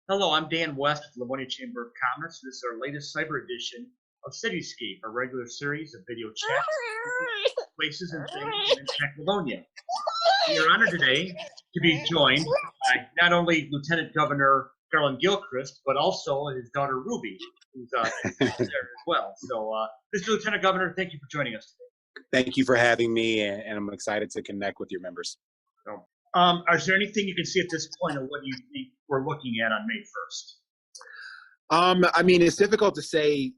Hello, I'm Dan West with Livonia Chamber of Commerce. This is our latest cyber edition of CityScape, a regular series of video chats, places, and things that impact Livonia. We are honored today to be joined by not only Lieutenant Governor Garlin Gilchrist, but also his daughter Ruby, who's there as well. So, Mr. Lieutenant Governor, thank you for joining us Thank you for having me, and I'm excited to connect with your members. today. Is there anything you can see at this point, or what do you think we're looking at on May 1st? I mean, it's difficult to say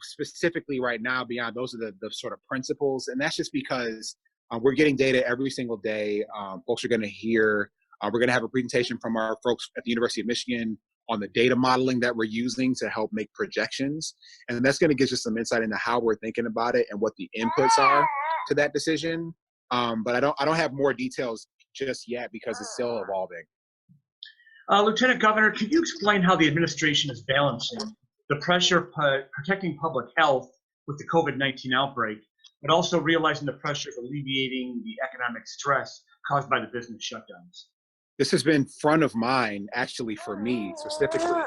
specifically right now beyond those are the sort of principles, and that's just because we're getting data every single day. Folks are going to hear, we're going to have a presentation from our folks at the University of Michigan on the data modeling that we're using to help make projections. And that's going to give us some insight into how we're thinking about it and what the inputs are to that decision. But I don't have more details just yet because it's still evolving. Lieutenant Governor, could you explain how the administration is balancing the pressure of protecting public health with the COVID-19 outbreak, but also realizing the pressure of alleviating the economic stress caused by the business shutdowns? This has been front of mind, actually, for me specifically.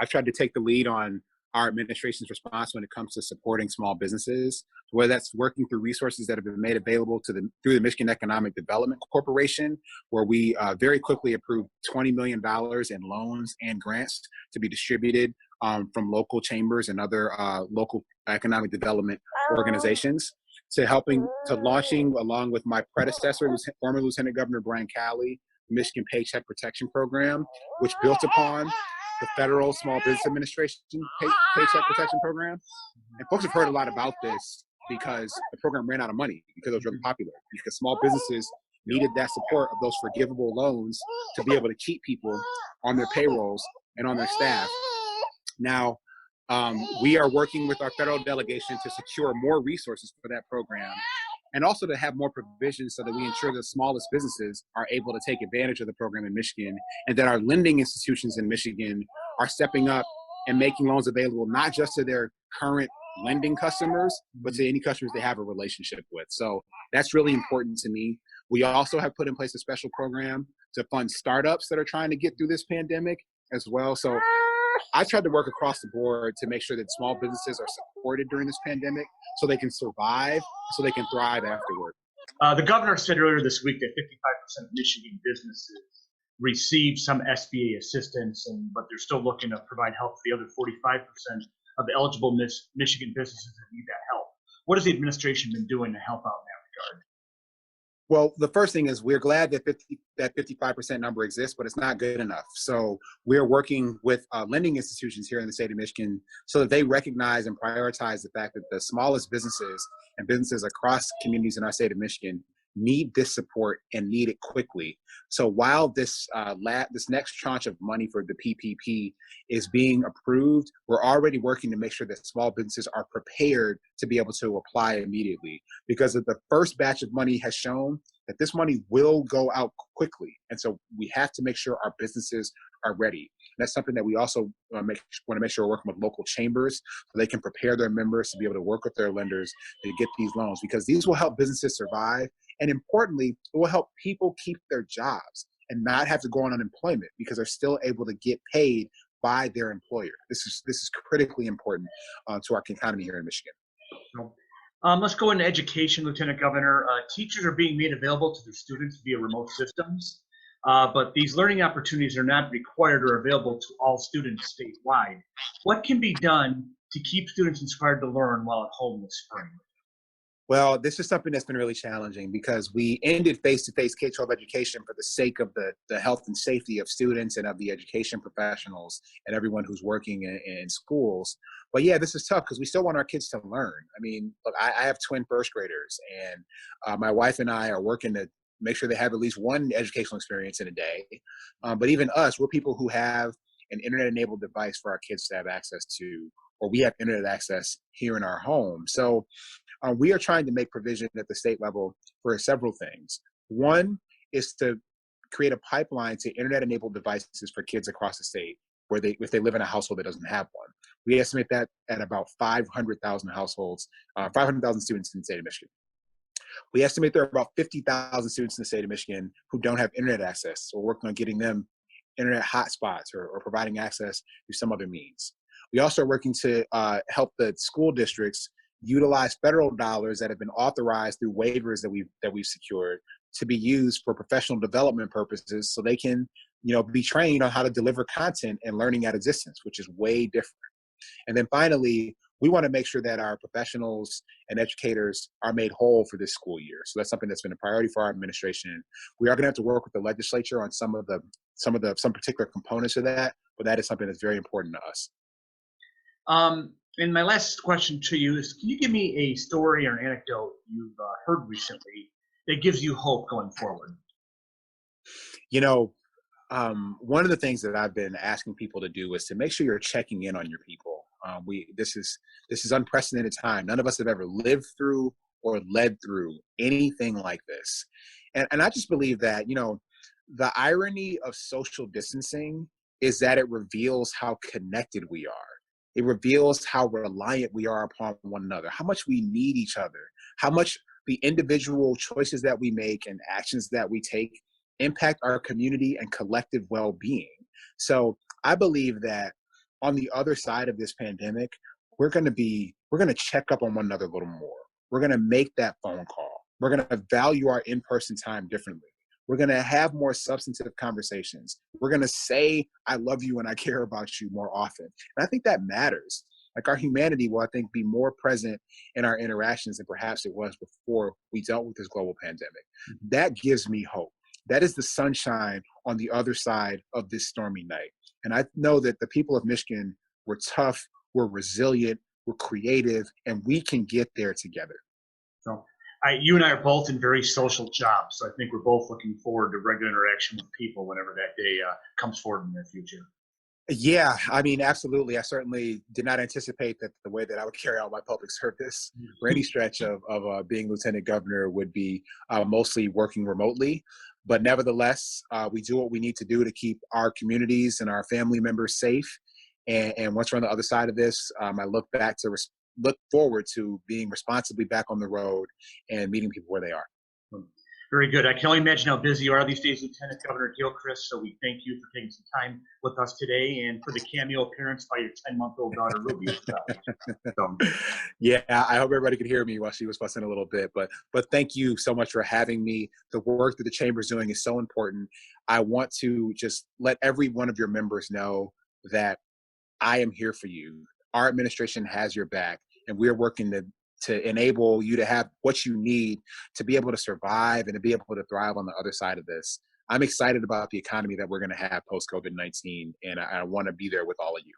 I've tried to take the lead on our administration's response when it comes to supporting small businesses, whether that's working through resources that have been made available through the Michigan Economic Development Corporation, where we very quickly approved $20 million in loans and grants to be distributed from local chambers and other local economic development organizations, to launching, along with my predecessor, former Lieutenant Governor Brian Calley, the Michigan Paycheck Protection Program, which built upon the federal Small Business Administration Paycheck Protection Program. And folks have heard a lot about this because the program ran out of money because it was really popular, because small businesses needed that support of those forgivable loans to be able to keep people on their payrolls and on their staff. Now, we are working with our federal delegation to secure more resources for that program, and also to have more provisions so that we ensure the smallest businesses are able to take advantage of the program in Michigan, and that our lending institutions in Michigan are stepping up and making loans available not just to their current lending customers, but to any customers they have a relationship with. So that's really important to me. We also have put in place a special program to fund startups that are trying to get through this pandemic as well. So I tried to work across the board to make sure that small businesses are supported during this pandemic so they can survive, so they can thrive afterward. The governor said earlier this week that 55% of Michigan businesses receive some SBA assistance, but they're still looking to provide help for the other 45% of the eligible Michigan businesses that need that help. What has the administration been doing to help out in that regard? Well, the first thing is we're glad that that 55% number exists, but it's not good enough. So we're working with lending institutions here in the state of Michigan so that they recognize and prioritize the fact that the smallest businesses and businesses across communities in our state of Michigan need this support and need it quickly. So while this next tranche of money for the PPP is being approved, we're already working to make sure that small businesses are prepared to be able to apply immediately, because the first batch of money has shown that this money will go out quickly. And so we have to make sure our businesses are ready. And that's something that we also want to make sure we're working with local chambers so they can prepare their members to be able to work with their lenders to get these loans, because these will help businesses survive. And importantly, it will help people keep their jobs and not have to go on unemployment because they're still able to get paid by their employer. This is critically important to our economy here in Michigan. Let's go into education, Lieutenant Governor. Teachers are being made available to their students via remote systems, but these learning opportunities are not required or available to all students statewide. What can be done to keep students inspired to learn while at home this spring? Well, this is something that's been really challenging because we ended face-to-face K-12 education for the sake of the health and safety of students and of the education professionals and everyone who's working in schools. But yeah, this is tough because we still want our kids to learn. I mean, look, I have twin first graders, and my wife and I are working to make sure they have at least one educational experience in a day. But even us, we're people who have an internet-enabled device for our kids to have access to, or we have internet access here in our home. So we are trying to make provision at the state level for several things. One is to create a pipeline to internet-enabled devices for kids across the state, if they live in a household that doesn't have one. We estimate that at about 500,000 households, 500,000 students in the state of Michigan. We estimate there are about 50,000 students in the state of Michigan who don't have internet access. So we're working on getting them internet hotspots or providing access through some other means. We also are working to help the school districts utilize federal dollars that have been authorized through waivers that we've secured to be used for professional development purposes, so they can, be trained on how to deliver content and learning at a distance, which is way different. And then finally, we want to make sure that our professionals and educators are made whole for this school year. So that's something that's been a priority for our administration. We are going to have to work with the legislature on some particular components of that, but that is something that's very important to us. And my last question to you is, can you give me a story or an anecdote you've heard recently that gives you hope going forward? One of the things that I've been asking people to do is to make sure you're checking in on your people. This is unprecedented time. None of us have ever lived through or led through anything like this. And I just believe that, the irony of social distancing is that it reveals how connected we are. It reveals how reliant we are upon one another, how much we need each other, how much the individual choices that we make and actions that we take impact our community and collective well-being. So I believe that on the other side of this pandemic, we're going to check up on one another a little more. We're going to make that phone call. We're going to value our in-person time differently. We're going to have more substantive conversations. We're going to say, I love you and I care about you more often. And I think that matters. Like, our humanity will, I think, be more present in our interactions than perhaps it was before we dealt with this global pandemic. That gives me hope. That is the sunshine on the other side of this stormy night. And I know that the people of Michigan were tough, we're resilient, we're creative, and we can get there together. So you and I are both in very social jobs, so I think we're both looking forward to regular interaction with people whenever that day comes forward in the future. Yeah, I mean, absolutely. I certainly did not anticipate that the way that I would carry out my public service for any stretch of being lieutenant governor would be mostly working remotely. But nevertheless, we do what we need to do to keep our communities and our family members safe. And once we're on the other side of this, I look forward to being responsibly back on the road and meeting people where they are. Very good. I can only imagine how busy you are these days, Lieutenant Governor Gilchrist. So we thank you for taking some time with us today and for the cameo appearance by your 10-month-old daughter, Ruby. Yeah, I hope everybody could hear me while she was fussing a little bit. But thank you so much for having me. The work that the chamber is doing is so important. I want to just let every one of your members know that I am here for you. Our administration has your back, and we're working to enable you to have what you need to be able to survive and to be able to thrive on the other side of this. I'm excited about the economy that we're going to have post-COVID-19, and I want to be there with all of you.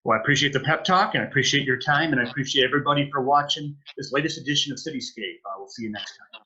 Well, I appreciate the pep talk, and I appreciate your time, and I appreciate everybody for watching this latest edition of CityScape. We'll see you next time.